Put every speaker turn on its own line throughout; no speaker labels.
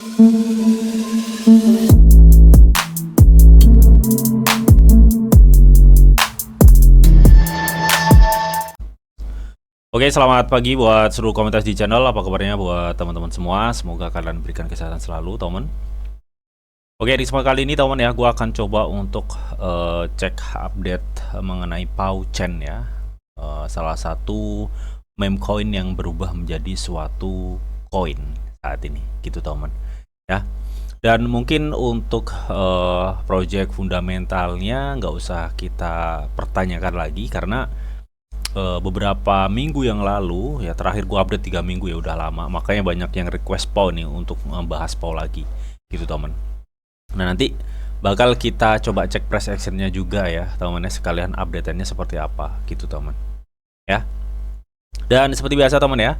Oke, selamat pagi buat seluruh komunitas di channel. Apa kabarnya buat teman-teman semua? Semoga kalian diberikan kesehatan selalu, teman. Oke, di kesempatan kali ini, teman ya, gue akan coba untuk cek update mengenai Pauchen ya. Salah satu meme coin yang berubah menjadi suatu koin saat ini, gitu teman. Ya. Dan mungkin untuk project fundamentalnya nggak usah kita pertanyakan lagi karena beberapa minggu yang lalu ya, terakhir gua update 3 minggu ya, udah lama, makanya banyak yang request PAU nih untuk membahas PAU lagi gitu teman. Nah, nanti bakal kita coba cek price actionnya juga ya teman-teman, sekalian update-nya seperti apa gitu teman ya. Dan seperti biasa teman ya,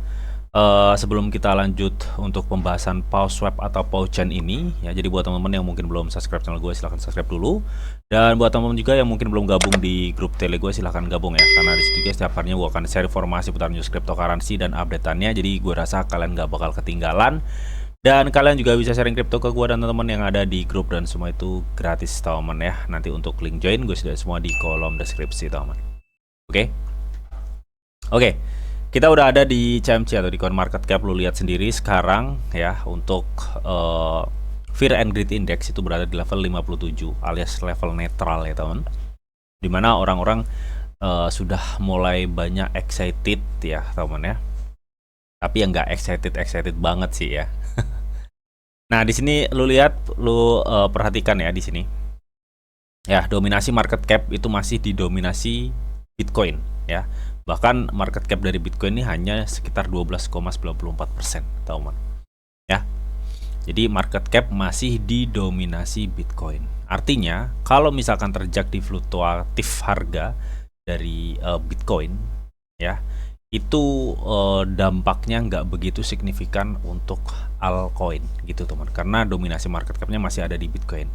sebelum kita lanjut untuk pembahasan PauSwap atau Pauchen ini ya, jadi buat teman-teman yang mungkin belum subscribe channel gue, silahkan subscribe dulu. Dan buat teman-teman juga yang mungkin belum gabung di grup tele gue, silahkan gabung ya, karena di situ guys setiap harinya gue akan share informasi putar news cryptocurrency dan updateannya. Jadi gue rasa kalian gak bakal ketinggalan, dan kalian juga bisa sharing crypto ke gue dan teman-teman yang ada di grup, dan semua itu gratis teman ya. Nanti untuk link join gue sudah semua di kolom deskripsi teman. Oke. Kita udah ada di CMC atau di CoinMarketCap, lu lihat sendiri sekarang ya. Untuk Fear and Greed Index itu berada di level 57 alias level netral ya teman, dimana orang-orang sudah mulai banyak excited ya teman ya, tapi yang nggak excited banget sih ya. Nah, di sini lu lihat, lu perhatikan ya, di sini ya, dominasi market cap itu masih didominasi Bitcoin ya. Bahkan market cap dari Bitcoin ini hanya sekitar 12,94%, teman ya. Jadi market cap masih didominasi Bitcoin. Artinya kalau misalkan terjadi fluktuatif harga dari Bitcoin ya, itu dampaknya nggak begitu signifikan untuk altcoin gitu teman, karena dominasi market capnya masih ada di Bitcoin.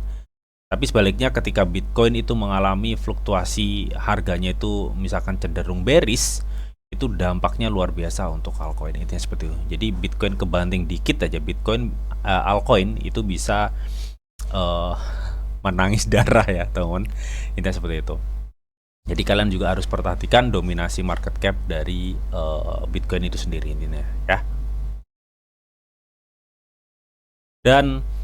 Tapi sebaliknya ketika Bitcoin itu mengalami fluktuasi harganya itu misalkan cenderung bearish, itu dampaknya luar biasa untuk altcoin. Intinya seperti itu. Jadi Bitcoin kebanting dikit aja, Bitcoin altcoin itu bisa menangis darah ya teman. Intinya seperti itu. Jadi kalian juga harus perhatikan dominasi market cap dari Bitcoin itu sendiri intinya ya. Dan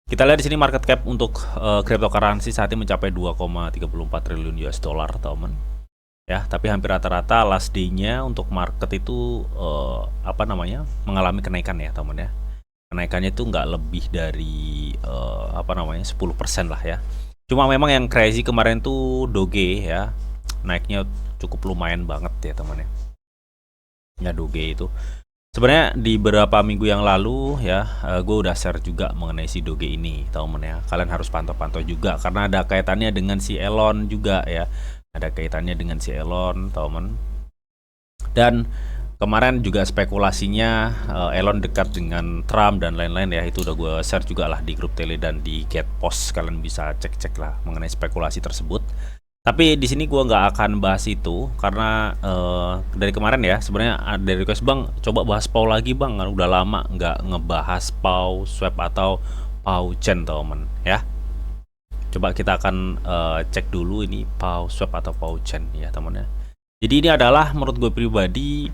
kita lihat di sini market cap untuk cryptocurrency saat ini mencapai 2,34 triliun US dollar teman ya. Tapi hampir rata-rata last day-nya untuk market itu mengalami kenaikan ya teman ya. Kenaikannya itu nggak lebih dari 10% lah ya. Cuma memang yang crazy kemarin tuh Doge ya, naiknya cukup lumayan banget ya teman ya. Ya Doge itu sebenarnya di beberapa minggu yang lalu ya, gue udah share juga mengenai si Doge ini teman ya. Kalian harus pantau-pantau juga karena ada kaitannya dengan si Elon juga ya. Ada kaitannya dengan si Elon teman. Dan kemarin juga spekulasinya Elon dekat dengan Trump dan lain-lain ya. Itu udah gue share juga lah di grup tele dan di get post. Kalian bisa cek-cek lah mengenai spekulasi tersebut. Tapi di sini gua nggak akan bahas itu karena dari kemarin ya, sebenarnya ada request, bang coba bahas PAU lagi bang, udah lama nggak ngebahas PauSwap atau Pauchen teman ya. Coba kita akan cek dulu ini PauSwap atau Pauchen ya teman ya. Jadi ini adalah menurut gue pribadi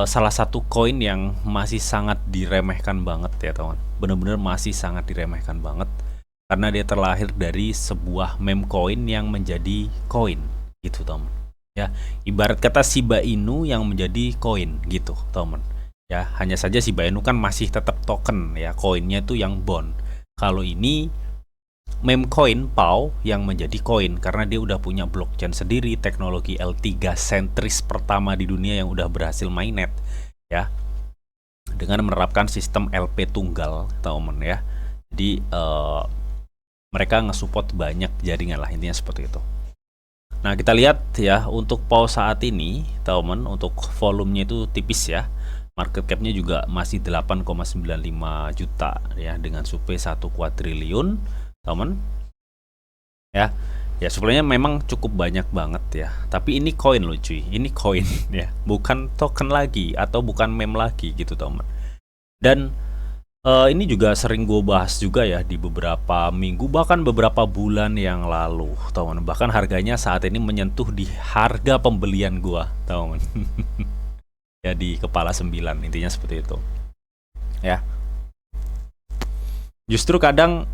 salah satu koin yang masih sangat diremehkan banget ya teman. Bener-bener masih sangat diremehkan banget. Karena dia terlahir dari sebuah meme coin yang menjadi koin gitu teman ya. Ibarat kata Shiba Inu yang menjadi koin gitu teman ya. Hanya saja Shiba Inu kan masih tetap token ya, koinnya itu yang bond. Kalau ini meme coin PAU yang menjadi koin karena dia udah punya blockchain sendiri, teknologi L3 sentris pertama di dunia yang udah berhasil mainnet ya, dengan menerapkan sistem LP tunggal teman ya. Jadi mereka nge-support banyak jaringan lah, intinya seperti itu. Nah, kita lihat ya untuk PAU saat ini teman, untuk volumenya itu tipis ya. Market capnya juga masih 8,95 juta ya, dengan supply 1 kuadriliun teman ya. Ya sebenarnya memang cukup banyak banget ya. Tapi ini koin loh cuy, ini koin ya, bukan token lagi atau bukan meme lagi gitu teman. Dan Ini juga sering gue bahas juga ya di beberapa minggu bahkan beberapa bulan yang lalu, teman. Bahkan harganya saat ini menyentuh di harga pembelian gua, teman. Ya di kepala 9 intinya seperti itu. Ya. Justru kadang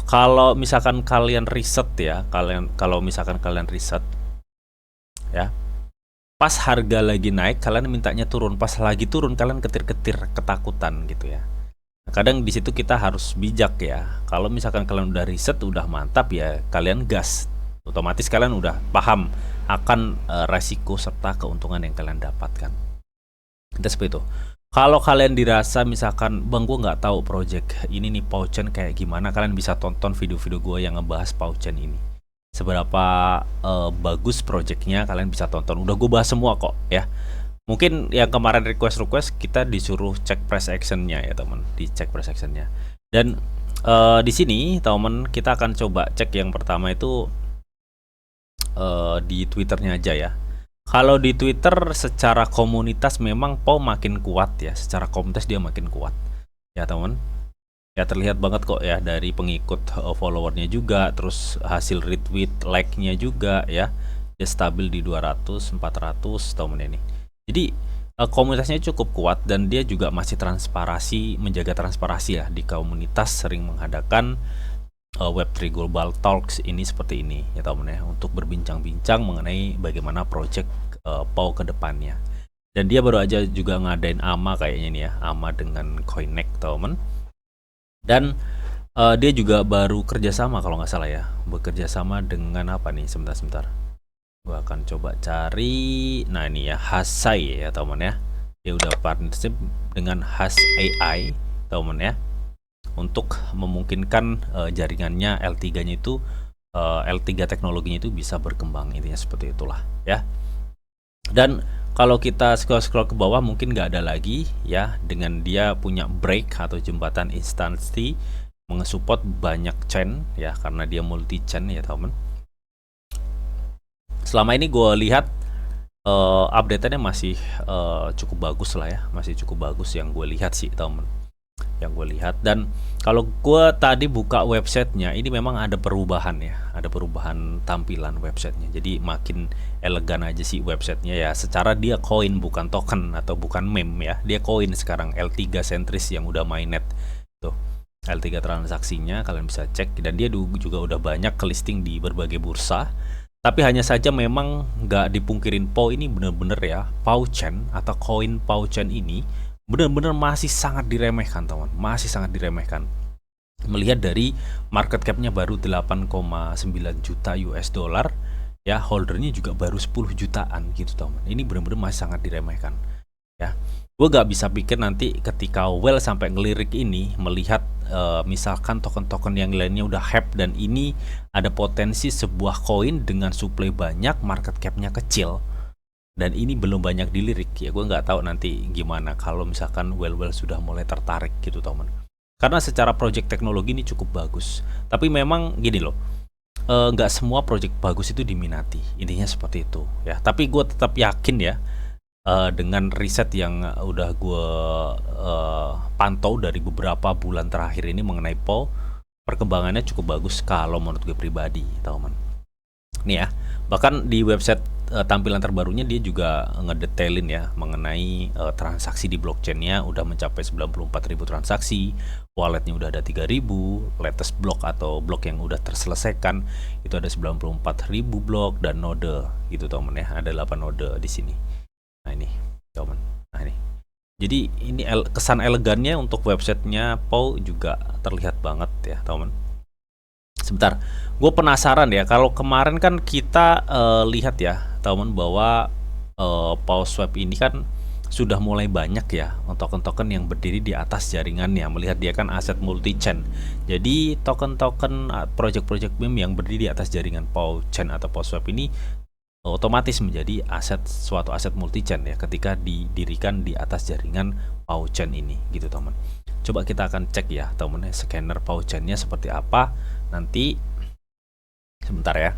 kalau misalkan kalian riset ya, kalau misalkan kalian riset ya, pas harga lagi naik kalian mintanya turun, pas lagi turun kalian ketir-ketir ketakutan gitu ya. Kadang di situ kita harus bijak ya. Kalau misalkan kalian udah riset, udah mantap ya, kalian gas. Otomatis kalian udah paham akan resiko serta keuntungan yang kalian dapatkan. Itu seperti itu. Kalau kalian dirasa misalkan, bang gue nggak tahu project ini nih Pauchen kayak gimana, kalian bisa tonton video-video gue yang ngebahas Pauchen ini. Seberapa bagus projectnya kalian bisa tonton. Udah gue bahas semua kok ya. Mungkin yang kemarin request kita disuruh cek price actionnya ya teman, dicek price actionnya. Dan di sini teman kita akan coba cek yang pertama itu di Twitternya aja ya. Kalau di Twitter secara komunitas memang POW makin kuat ya, secara komunitas dia makin kuat ya teman. Ya terlihat banget kok ya dari pengikut followernya juga, terus hasil retweet like-nya juga ya, dia stabil di 200 400 teman ini. Jadi komunitasnya cukup kuat dan dia juga masih menjaga transparansi ya di komunitas, sering mengadakan Web3 Global Talks ini seperti ini ya teman ya, untuk berbincang-bincang mengenai bagaimana project POW ke depannya. Dan dia baru aja juga ngadain AMA kayaknya nih ya, AMA dengan CoinNext teman. Dan dia juga baru kerjasama kalau nggak salah ya, bekerja sama dengan apa nih, sebentar. Gua akan coba cari. Nah ini ya, Hasai ya teman ya. Dia udah partnership dengan Has AI teman ya, untuk memungkinkan jaringannya L3-nya itu L3 teknologinya itu bisa berkembang, intinya seperti itulah ya. Dan kalau kita scroll ke bawah mungkin nggak ada lagi ya, dengan dia punya break atau jembatan instansi mengesupport banyak chain ya, karena dia multi chain ya teman. Selama ini gue lihat update-nya masih cukup bagus lah ya, masih cukup bagus yang gue lihat sih temen, yang gue lihat. Dan kalau gue tadi buka websitenya, ini memang ada perubahan ya, ada perubahan tampilan websitenya, jadi makin elegan aja sih websitenya ya. Secara dia koin bukan token atau bukan meme ya, dia koin sekarang, L3 sentris yang udah mainnet tuh, L3 transaksinya kalian bisa cek. Dan dia juga udah banyak ke listing di berbagai bursa. Tapi hanya saja memang nggak dipungkirin POW ini bener-bener ya, Pauchen atau koin Pauchen ini bener-bener masih sangat diremehkan teman, masih sangat diremehkan. Melihat dari market capnya baru 8,9 juta US dollar ya, holdernya juga baru 10 jutaan gitu teman. Ini bener-bener masih sangat diremehkan ya. Gue gak bisa pikir nanti ketika Well sampai ngelirik ini, melihat misalkan token-token yang lainnya udah hype dan ini ada potensi sebuah koin dengan supply banyak, market capnya kecil, dan ini belum banyak dilirik ya. Gue nggak tahu nanti gimana kalau misalkan Well sudah mulai tertarik gitu teman. Karena secara project teknologi ini cukup bagus, tapi memang gini loh, nggak semua project bagus itu diminati, intinya seperti itu ya. Tapi gue tetap yakin ya, dengan riset yang udah gue pantau dari beberapa bulan terakhir ini mengenai POW, perkembangannya cukup bagus kalau menurut gue pribadi teman. Nih ya, bahkan di website tampilan terbarunya dia juga ngedetailin ya mengenai transaksi di blockchainnya udah mencapai 94.000 transaksi, walletnya udah ada 3.000, latest block atau blok yang udah terselesaikan itu ada 94.000 blok, dan node gitu teman ya, ada 8 node di sini. Nah ini teman, nah ini. Jadi ini kesan elegannya untuk websitenya POW juga terlihat banget ya teman. Sebentar, gue penasaran ya, kalau kemarin kan kita lihat ya teman bahwa POWSwap ini kan sudah mulai banyak ya token-token yang berdiri di atas jaringannya, melihat dia kan aset multi chain. Jadi token-token project-project meme yang berdiri di atas jaringan POW chain atau POWSwap ini otomatis menjadi suatu aset multi chain ya ketika didirikan di atas jaringan POW chain ini gitu teman. Coba kita akan cek ya teman, scanner POW chainnya seperti apa nanti, sebentar ya.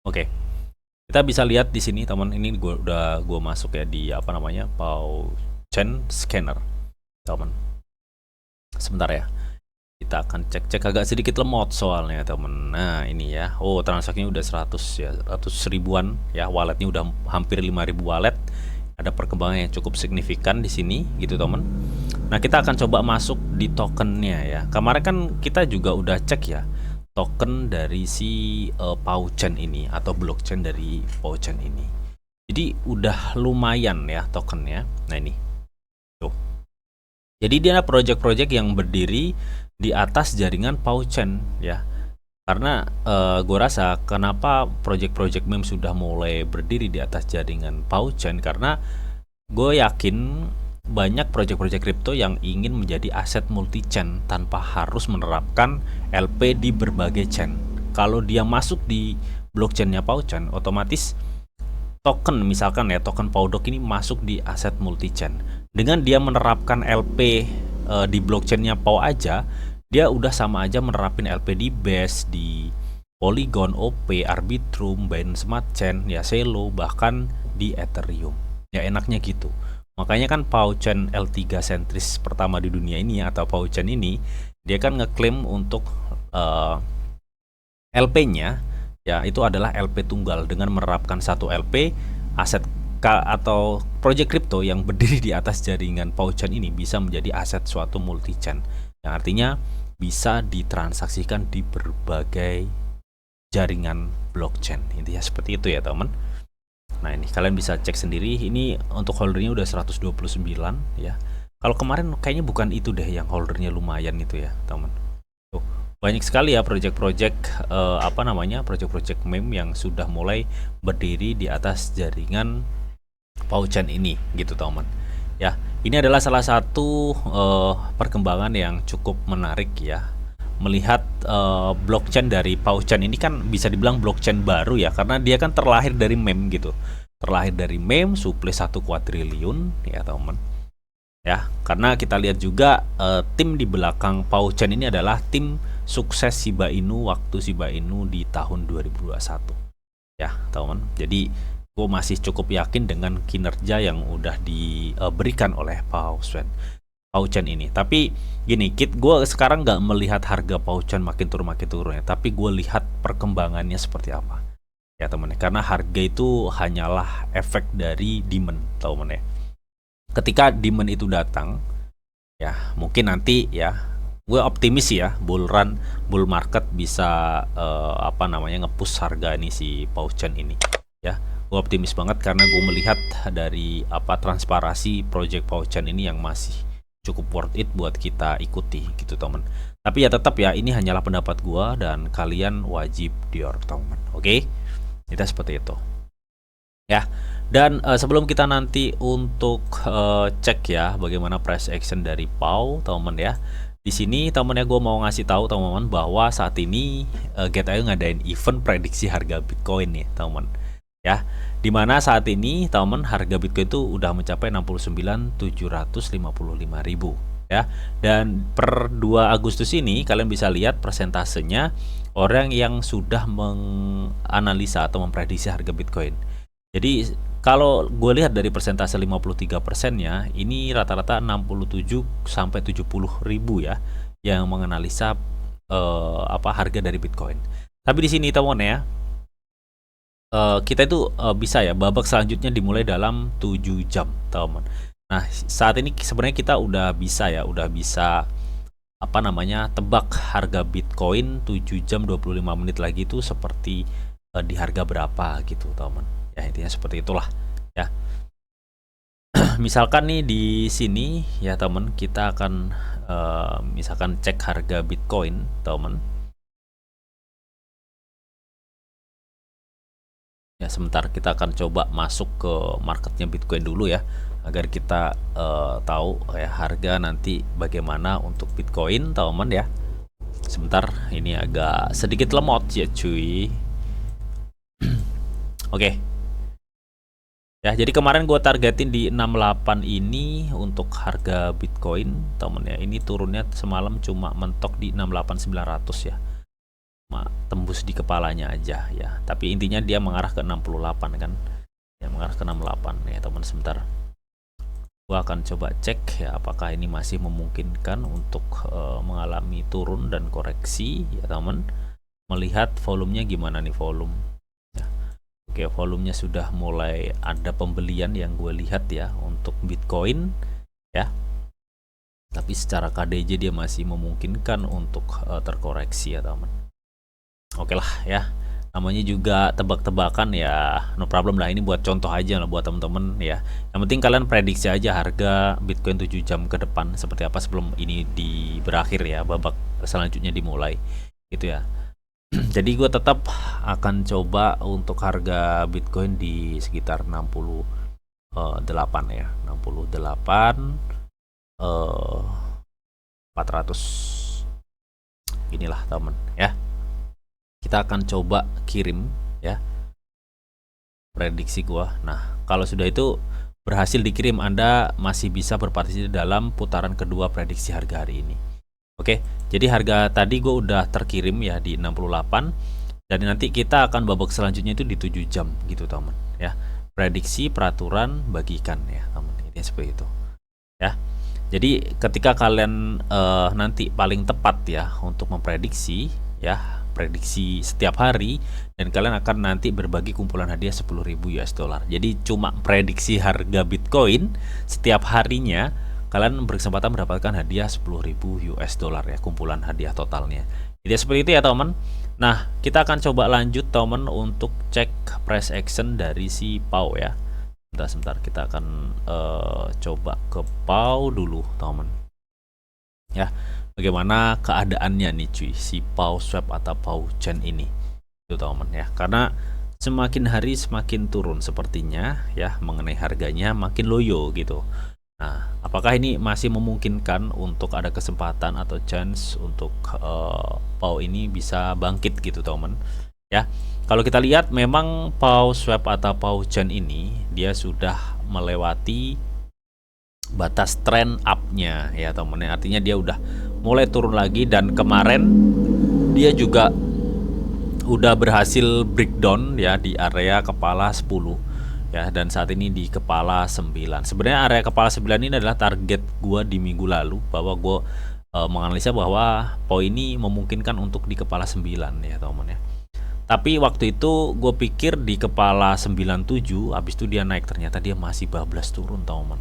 Oke. Kita bisa lihat di sini teman, ini gue masuk ya di apa namanya, POW blockchain scanner, teman. Sebentar ya. Kita akan cek agak sedikit lemot soalnya, teman. Nah, ini ya. Oh, transaksinya udah 100 ya, 100 ribuan ya. Walletnya udah hampir 5.000 wallet. Ada perkembangan yang cukup signifikan di sini gitu, teman. Nah, kita akan coba masuk di tokennya ya. Kemarin kan kita juga udah cek ya token dari si Pauchain ini atau blockchain dari Pauchain ini. Jadi udah lumayan ya tokennya. Nah, ini. Tuh. Jadi dia project-project yang berdiri di atas jaringan Pauchain ya. Karena gue rasa kenapa project-project meme sudah mulai berdiri di atas jaringan Pauchain, karena gue yakin banyak project-project kripto yang ingin menjadi aset multi-chain tanpa harus menerapkan LP di berbagai chain. Kalau dia masuk di blockchainnya Pauchain, otomatis token misalkan ya, token Powdoc ini masuk di aset multi-chain. Dengan dia menerapkan LP di blockchainnya Pau aja, dia udah sama aja menerapin LP di Base, di Polygon, OP, Arbitrum, Binance Smart Chain, ya Celo, bahkan di Ethereum. Ya enaknya gitu. Makanya kan Pauchain L3 sentris pertama di dunia ini atau Pauchain ini, dia kan ngeklaim untuk LP-nya ya itu adalah LP tunggal dengan menerapkan satu LP aset atau project crypto yang berdiri di atas jaringan Pauchain ini bisa menjadi aset suatu multi-chain, yang artinya bisa ditransaksikan di berbagai jaringan blockchain. Intinya seperti itu ya, teman. Nah, ini kalian bisa cek sendiri. Ini untuk holdernya udah 129 ya. Kalau kemarin kayaknya bukan itu deh yang holdernya lumayan itu ya, teman. Tuh, banyak sekali ya project-project project-project meme yang sudah mulai berdiri di atas jaringan Pauchain ini gitu, teman. Ya, ini adalah salah satu perkembangan yang cukup menarik ya. Melihat blockchain dari Pauchain ini kan bisa dibilang blockchain baru ya, karena dia kan terlahir dari meme gitu. Terlahir dari meme, suplai 1 kuadriliun ya, teman. Ya, karena kita lihat juga tim di belakang Pauchain ini adalah tim sukses Shiba Inu waktu Shiba Inu di tahun 2021. Ya, teman. Jadi gue masih cukup yakin dengan kinerja yang udah diberikan oleh Pauchain ini. Tapi gini, gue sekarang nggak melihat harga Pauchain makin turun ya, tapi gue lihat perkembangannya seperti apa ya, teman. Karena harga itu hanyalah efek dari demand, teman ya. Ketika demand itu datang ya, mungkin nanti ya gue optimis ya bull market bisa nge-push harga ini si Pauchain ini ya. Gue optimis banget karena gue melihat dari transparansi project Pauchain ini yang masih cukup worth it buat kita ikuti gitu, teman. Tapi ya tetap ya, ini hanyalah pendapat gue dan kalian wajib dior, teman. Oke? Kita seperti itu ya. Dan sebelum kita nanti untuk cek ya bagaimana price action dari Pau, teman ya. Di sini teman ya, gue mau ngasih tahu teman-teman bahwa saat ini Gate.io ngadain event prediksi harga Bitcoin nih, teman. Ya, dimana saat ini teman harga Bitcoin itu udah mencapai 69.755.000 ya. Dan per 2 Agustus ini kalian bisa lihat persentasenya orang yang sudah menganalisa atau memprediksi harga Bitcoin. Jadi kalau gue lihat dari persentase 53%-nya, ini rata-rata 67 sampai 70 ribu ya yang menganalisa harga dari Bitcoin. Tapi di sini teman ya, kita itu bisa ya babak selanjutnya dimulai dalam 7 jam, teman. Nah, saat ini sebenarnya kita udah bisa tebak harga Bitcoin 7 jam 25 menit lagi itu seperti di harga berapa gitu, teman. Ya, intinya seperti itulah ya. Misalkan nih di sini ya, teman, kita akan misalkan cek harga Bitcoin, teman. Ya, sebentar kita akan coba masuk ke marketnya Bitcoin dulu ya, agar kita tahu ya harga nanti bagaimana untuk Bitcoin, teman ya. Sebentar, ini agak sedikit lemot ya cuy. Oke. Ya, jadi kemarin gue targetin di 68 ini untuk harga Bitcoin, teman ya. Ini turunnya semalam cuma mentok di 68.900 ya. Tembus di kepalanya aja ya, tapi intinya dia mengarah ke 68 kan ya, mengarah ke 68 ya, teman. Sebentar, Gua akan coba cek ya apakah ini masih memungkinkan untuk mengalami turun dan koreksi ya teman. Melihat volumenya gimana nih volume ya. Oke, volumenya sudah mulai ada pembelian yang gue lihat ya untuk Bitcoin ya, tapi secara KDJ dia masih memungkinkan untuk terkoreksi ya teman. Oke lah ya, namanya juga tebak-tebakan ya, no problem lah, ini buat contoh aja lah buat temen-temen ya. Yang penting kalian prediksi aja harga Bitcoin 7 jam ke depan seperti apa sebelum ini berakhir ya, babak selanjutnya dimulai gitu ya. Jadi gue tetap akan coba untuk harga Bitcoin di sekitar 68 ya, 68 400 inilah temen ya. Kita akan coba kirim ya prediksi gua. Nah, kalau sudah itu berhasil dikirim, Anda masih bisa berpartisipasi dalam putaran kedua prediksi harga hari ini. Oke, jadi harga tadi gue udah terkirim ya di 68, dan nanti kita akan babak selanjutnya itu di 7 jam gitu teman ya. Prediksi, peraturan, bagikan ya teman, ini seperti itu ya. Jadi ketika kalian nanti paling tepat ya untuk memprediksi ya, prediksi setiap hari, dan kalian akan nanti berbagi kumpulan hadiah 10.000 US dollar. Jadi cuma prediksi harga Bitcoin setiap harinya kalian berkesempatan mendapatkan hadiah 10.000 US dollar ya, kumpulan hadiah totalnya. Jadi seperti itu ya teman. Nah, kita akan coba lanjut teman untuk cek price action dari si PAU ya. Sebentar, kita akan coba ke PAU dulu teman ya. Bagaimana keadaannya nih cuy, si PAU swap atau PAU chain ini itu teman ya, karena semakin hari semakin turun sepertinya ya, mengenai harganya makin loyo gitu. Nah, apakah ini masih memungkinkan untuk ada kesempatan atau chance untuk PAU ini bisa bangkit gitu teman ya. Kalau kita lihat memang PAU swap atau PAU chain ini dia sudah melewati batas trend up-nya ya teman ya. Artinya dia udah mulai turun lagi, dan kemarin dia juga udah berhasil breakdown ya di area kepala 10 ya, dan saat ini di kepala 9. Sebenarnya area kepala 9 ini adalah target gua di minggu lalu, bahwa gua menganalisa bahwa PAU ini memungkinkan untuk di kepala 9 ya teman ya. Tapi waktu itu gue pikir di kepala 97, habis itu dia naik, ternyata dia masih bablas turun teman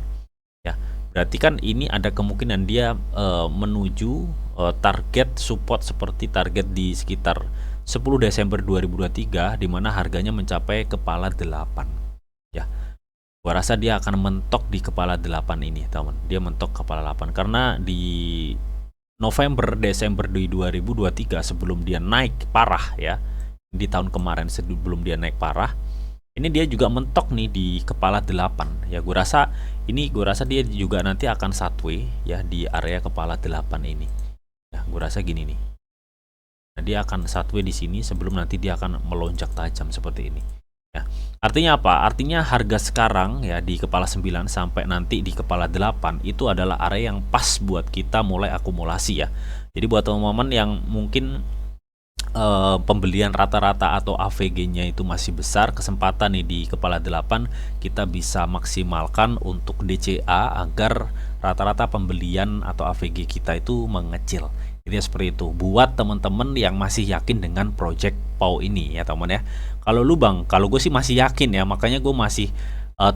ya. Berarti kan ini ada kemungkinan dia menuju target support seperti target di sekitar 10 Desember 2023 di mana harganya mencapai kepala 8 ya. Gua rasa dia akan mentok di kepala 8 ini teman. Dia mentok kepala 8 karena di November Desember di 2023 sebelum dia naik parah ya, di tahun kemarin sebelum dia naik parah, ini dia juga mentok nih di kepala 8 ya. Gue rasa dia juga nanti akan sideways ya di area kepala 8 ini ya. Gue rasa gini nih, nah, dia akan sideways di sini sebelum nanti dia akan melonjak tajam seperti ini ya. Artinya apa? Artinya harga sekarang ya di kepala 9 sampai nanti di kepala 8 itu adalah area yang pas buat kita mulai akumulasi ya. Jadi buat teman-teman yang mungkin pembelian rata-rata atau AVG-nya itu masih besar, kesempatan nih di kepala 8 kita bisa maksimalkan untuk DCA agar rata-rata pembelian atau AVG kita itu mengecil. Jadi seperti itu buat teman-teman yang masih yakin dengan project PAU ini ya teman ya. Kalau lu bang, kalau gue sih masih yakin ya, makanya gue masih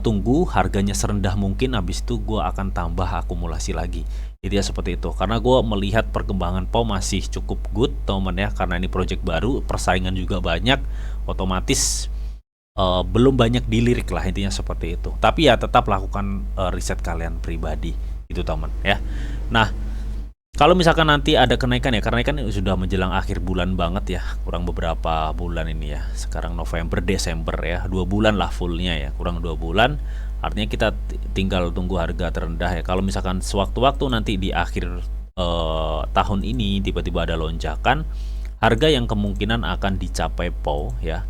tunggu harganya serendah mungkin, habis itu gue akan tambah akumulasi lagi. Jadi ya seperti itu, karena gue melihat perkembangan PAU masih cukup good teman ya, karena ini project baru, persaingan juga banyak, otomatis belum banyak dilirik lah, intinya seperti itu. Tapi ya tetap lakukan riset kalian pribadi itu teman ya. Nah, kalau misalkan nanti ada kenaikan ya, karena kan sudah menjelang akhir bulan banget ya, kurang beberapa bulan ini ya. Sekarang November, Desember ya, 2 bulan lah fullnya ya, kurang 2 bulan. Artinya kita tinggal tunggu harga terendah ya. Kalau misalkan sewaktu-waktu nanti di akhir tahun ini tiba-tiba ada lonjakan, harga yang kemungkinan akan dicapai PAU ya.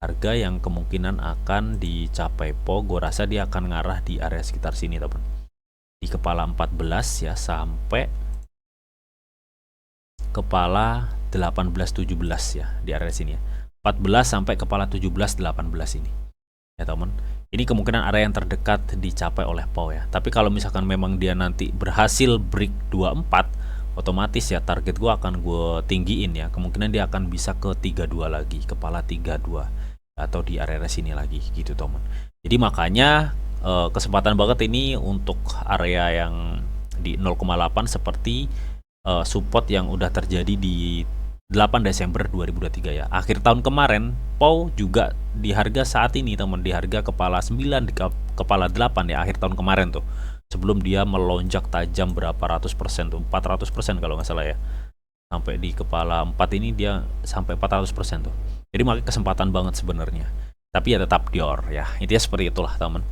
Harga yang kemungkinan akan dicapai PAU, gue rasa dia akan ngarah di area sekitar sini teman. Di kepala 14 ya sampai kepala 18-17 ya, di area sini ya. 14 sampai kepala 17-18 ini ya teman. Ini kemungkinan area yang terdekat dicapai oleh Pau ya. Tapi kalau misalkan memang dia nanti berhasil break 24, otomatis ya target gue akan gue tinggiin ya. Kemungkinan dia akan bisa ke 32 lagi, kepala 32 atau di area sini lagi gitu teman. Jadi makanya kesempatan banget ini untuk area yang di 0,8 seperti support yang udah terjadi di 8 Desember 2023 ya. Akhir tahun kemarin Pau juga di harga saat ini teman, di harga kepala 9 di kepala 8 ya, akhir tahun kemarin tuh. Sebelum dia melonjak tajam berapa ratus persen tuh, 400% kalau nggak salah ya. Sampai di kepala 4 ini dia sampai 400% tuh. Jadi makanya kesempatan banget sebenarnya. Tapi ya tetap Dior ya. Intinya seperti itulah teman.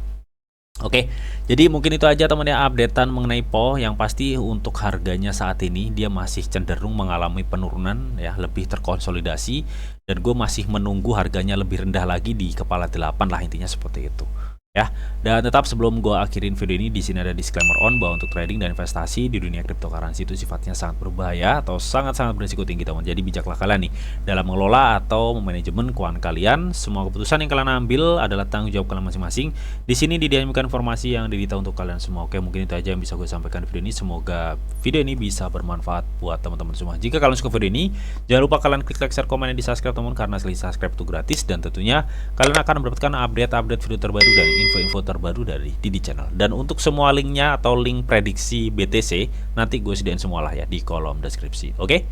Oke, jadi mungkin itu aja teman ya updatean mengenai PO. Yang pasti untuk harganya saat ini dia masih cenderung mengalami penurunan ya, lebih terkonsolidasi, dan gue masih menunggu harganya lebih rendah lagi di kepala 8 lah, intinya seperti itu. Ya, dan tetap sebelum gue akhirin video ini, di sini ada disclaimer on bahwa untuk trading dan investasi di dunia cryptocurrency itu sifatnya sangat berbahaya atau sangat-sangat berisiko tinggi teman. Jadi bijaklah kalian nih dalam mengelola atau memanajemen keuangan kalian. Semua keputusan yang kalian ambil adalah tanggung jawab kalian masing-masing. Di sini didiamkan informasi yang didita untuk kalian semua. Oke, mungkin itu aja yang bisa gue sampaikan di video ini. Semoga video ini bisa bermanfaat buat teman-teman semua. Jika kalian suka video ini, jangan lupa kalian klik like, share, komen, dan di subscribe teman, karena setelah subscribe itu gratis, dan tentunya kalian akan mendapatkan update video terbaru dan info-info terbaru dari Didi Channel. Dan untuk semua linknya atau link prediksi BTC nanti gue sediain semualah ya di kolom deskripsi. Oke?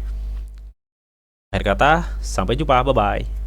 Akhir kata, sampai jumpa, bye-bye.